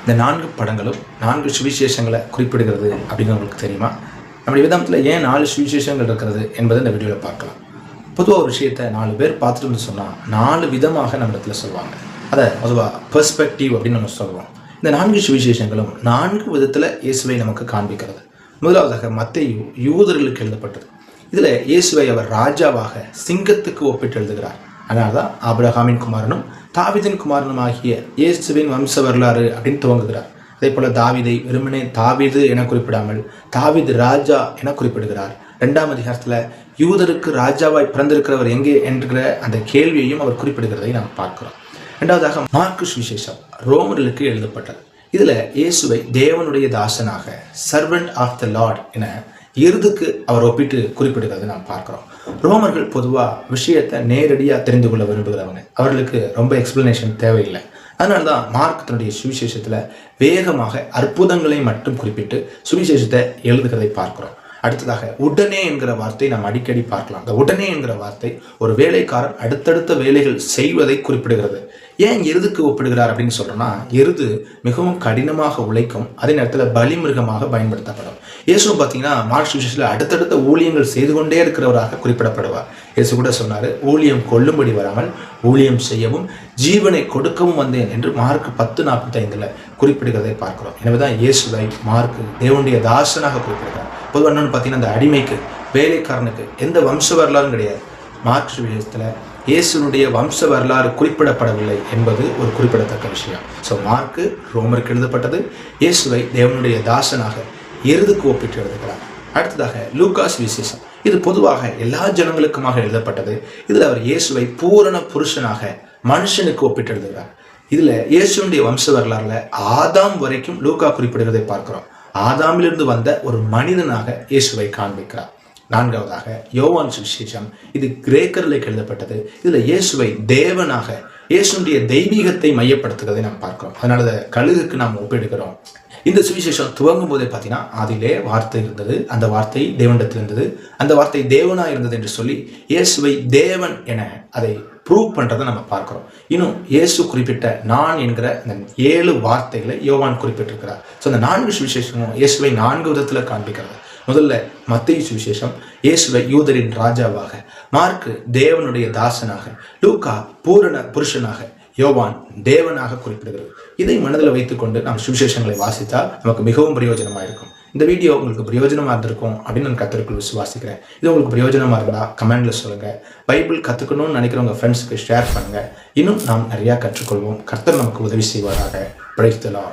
இந்த 4 படங்களும் 4 சுவிசேஷங்களை குறிப்பிடுகிறது அப்படின்னு உங்களுக்கு தெரியுமா? நம்முடைய வேதாகமத்தில் ஏன் 4 சுவிசேஷங்கள் இருக்கிறது என்பதை இந்த வீடியோவில் பார்க்கலாம். பொதுவாக ஒரு விஷயத்தை 4 பேர் பார்த்துட்டு சொன்னால் 4 விதமாக நம்ம இடத்துல சொல்லுவாங்க. அதை பொதுவாக பெர்ஸ்பெக்டிவ் அப்படின்னு நம்ம சொல்லுவோம். இந்த 4 சுவிசேஷங்களும் 4 விதத்தில் இயேசுவை நமக்கு காண்பிக்கிறது. முதலாவதாக மத்தேயு யூதர்களுக்கு எழுதப்பட்டது. இதில் இயேசுவை அவர் ராஜாவாக சிங்கத்துக்கு ஒப்பிட்டு எழுதுகிறார். அதனால தான் ஆபிரகாமின் குமாரனும் தாவீதின் குமாரனும் ஆகிய இயேசுவின் வம்ச வரலாறு அப்படின்னு துவங்குகிறார். அதே போல தாவீதை வெறுமனே தாவீது என குறிப்பிடாமல் தாவீது ராஜா என குறிப்பிடுகிறார். 2ஆம் அதிகாரத்தில் யூதருக்கு ராஜாவாய் பிறந்திருக்கிறவர் எங்கே என்கிற அந்த கேள்வியையும் அவர் குறிப்பிடுகிறதை நாம் பார்க்கிறோம். 2வதாக மார்க்கு சுவிசேஷம் ரோமர்களுக்கு எழுதப்பட்டது. இதில் இயேசுவை தேவனுடைய தாசனாக சர்வெண்ட் ஆஃப் த லார்ட் என எருதுக்கு அவர் ஒப்பிட்டு குறிப்பிடுகிறது நாம் பார்க்கிறோம். ரோமர்கள் பொதுவாக விஷயத்தை நேரடியாக தெரிந்து கொள்ள விரும்புகிறவங்க. அவர்களுக்கு ரொம்ப எக்ஸ்பிளனேஷன் தேவையில்லை. அதனால தான் மார்க் தன்னுடைய சுவிசேஷத்தில் வேகமாக அற்புதங்களை மட்டும் குறிப்பிட்டு சுவிசேஷத்தை எழுதுகிறதை பார்க்கிறோம். அடுத்ததாக உடனே என்கிற வார்த்தை நாம் அடிக்கடி பார்க்கலாம். அந்த உடனே என்கிற வார்த்தை ஒரு வேலைக்காரன் அடுத்தடுத்த வேலைகள் செய்வதை குறிப்பிடுகிறது. ஏன் எருதுக்கு ஒப்பிடுகிறார் அப்படின்னு சொல்றோம்னா, எருது மிகவும் கடினமாக உழைக்கும், அதே நேரத்தில் பலிமிருகமாக பயன்படுத்தப்படும். இயேசு பார்த்தீங்கன்னா மார்க் சுவிசேஷத்தில் அடுத்தடுத்த ஊழியங்கள் செய்து கொண்டே இருக்கிறவராக குறிப்பிடப்படுவார். இயேசு கூட சொன்னார், ஊழியம் கொள்ளும்படி வராமல் ஊழியம் செய்யவும் ஜீவனை கொடுக்கவும் வந்தேன் என்று மார்க் 10:45 குறிப்பிடுகிறதை பார்க்கிறோம். எனவேதான் இயேசுவை மார்க் தேவனுடைய தாசனாக குறிப்பிடுகிறார். பொதுவாக என்னன்னு பார்த்தீங்கன்னா, அந்த அடிமைக்கு வேலைக்காரனுக்கு எந்த வம்ச வரலாறும் கிடையாது. மார்க் சுவிசேஷத்தில் இயேசுனுடைய வம்ச வரலாறு குறிப்பிடப்படவில்லை என்பது ஒரு குறிப்பிடத்தக்க விஷயம். ஸோ மார்க்கு ரோமருக்கு எழுதப்பட்டது. இயேசுவை தேவனுடைய தாசனாக எருதுக்கு ஒப்பிட்டு எழுதுகிறார். அடுத்ததாக லூகாஸ் விசேஷம். இது பொதுவாக எல்லா ஜனங்களுக்குமாக எழுதப்பட்டது. இதில் அவர் இயேசுவை பூரண புருஷனாக மனுஷனுக்கு ஒப்பிட்டு எழுதுகிறார். இதில் இயேசுடைய வம்ச வரலாறுல ஆதாம் வரைக்கும் லூக்கா குறிப்பிடுவதை பார்க்கிறோம். ஆதாமிலிருந்து வந்த ஒரு மனிதனாக இயேசுவை காண்பிக்கிறார். 4வதாக யோவான் சுவிசேஷம். இது கிரேக்கரில் எழுதப்பட்டது. இதில் இயேசுவை தேவனாக இயேசுடைய தெய்வீகத்தை மையப்படுத்துகிறதை நாம் பார்க்கிறோம். அதனால கழுகுக்கு நாம் ஒப்பிடுகிறோம். இந்த சுவிசேஷம் துவங்கும் போதே பார்த்தீங்கன்னா, அதிலே வார்த்தை இருந்தது, அந்த வார்த்தை தேவனிடத்தில் இருந்தது, அந்த வார்த்தை தேவனா இருந்தது என்று சொல்லி இயேசுவை தேவன் என அதை ப்ரூவ் பண்றதை நம்ம பார்க்கிறோம். இன்னும் இயேசு குறிப்பிட்ட நான் என்கிற அந்த 7 வார்த்தைகளை யோவான் குறிப்பிட்டிருக்கிறார். ஸோ அந்த 4 சுவிசேஷமும் இயேசுவை 4 விதத்தில் காண்பிக்கிறது. முதல்ல மத்தேயு சுவிசேஷம் இயேசுவை யூதரின் ராஜாவாக, மார்க்கு தேவனுடைய தாசனாக, லூக்கா பூரண புருஷனாக, யோவான் தேவனாக குறிப்பிடுகிறது. இதை மனதில் வைத்துக்கொண்டு நாம் சுவிசேஷங்களை வாசித்தால் நமக்கு மிகவும் பிரயோஜனமாக இருக்கும். இந்த வீடியோ உங்களுக்கு பிரயோஜனமாக இருந்திருக்கும் அப்படின்னு நான் கர்த்தருக்குள் விசுவாசிக்கிறேன். இது உங்களுக்கு பிரயோஜனமாக இருந்தால் கமெண்ட்ல சொல்லுங்க. பைபிள் கற்றுக்கணும்னு நினைக்கிறவங்க ஃப்ரெண்ட்ஸுக்கு ஷேர் பண்ணுங்க. இன்னும் நாம் நிறையா கற்றுக்கொள்வோம். கர்த்தர் நமக்கு உதவி செய்வாராக. Praise the Lord.